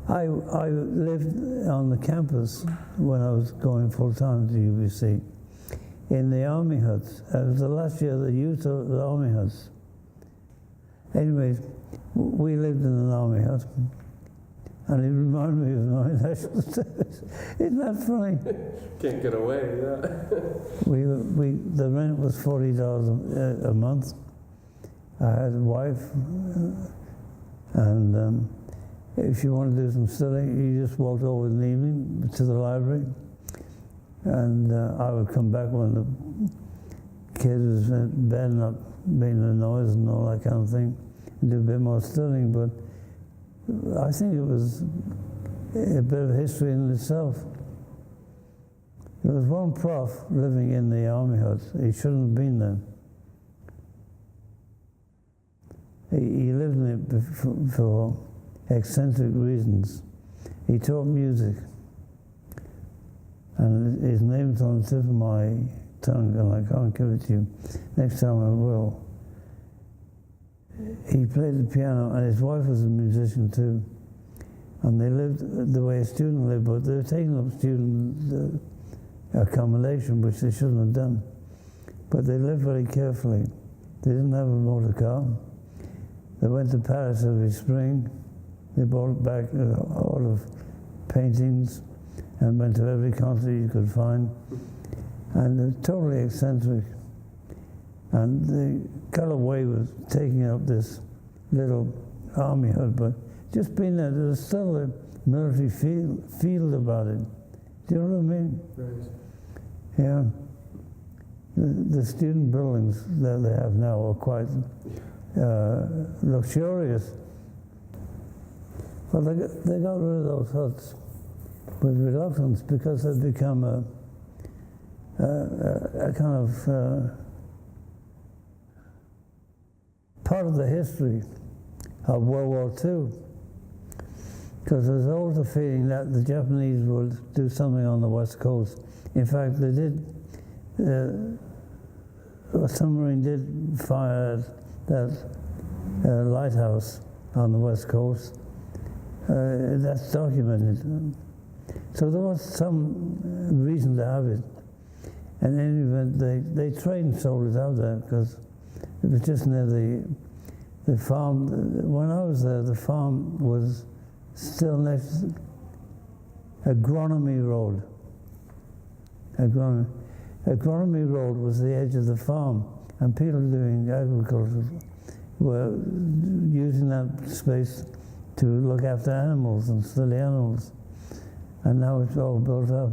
I lived on the campus when I was going full-time to UBC in the army huts. It was the last year they used the army huts. Anyways, we lived in an army hut, and it reminded me of my national service. Isn't that funny? Can't get away, yeah. The rent was $40 a month. I had a wife, and if you wanted to do some studying, you just walked over in the evening to the library, and I would come back when the kid was in bed, not making a noise and all that kind of thing, and do a bit more studying. But I think it was a bit of history in itself. There was one prof living in the army hut. He shouldn't have been there. He lived in it for eccentric reasons. He taught music, and his name's on the tip of my tongue, and I can't give it to you. Next time I will. He played the piano, and his wife was a musician too. And they lived the way a student lived, but they were taking up student accommodation, which they shouldn't have done. But they lived very carefully. They didn't have a motor car. They went to Paris every spring. They brought back a lot of paintings and went to every concert you could find. And they're totally eccentric. And they got away with taking up this little army hut, but just being there, there's still a military feel about it. Do you know what I mean? Right. Yeah. The student buildings that they have now are quite luxurious. Well, they got rid of those huts with reluctance because they've become a kind of part of the history of World War II. Because there's always a feeling that the Japanese would do something on the West Coast. In fact, they did. A submarine did fire at that lighthouse on the West Coast. That's documented. So there was some reason to have it. And in any event, they trained soldiers out there because it was just near the farm. When I was there, the farm was still next to Agronomy Road. Agronomy Road was the edge of the farm, and people doing agriculture were using that space to look after animals and study animals. And now it's all built up.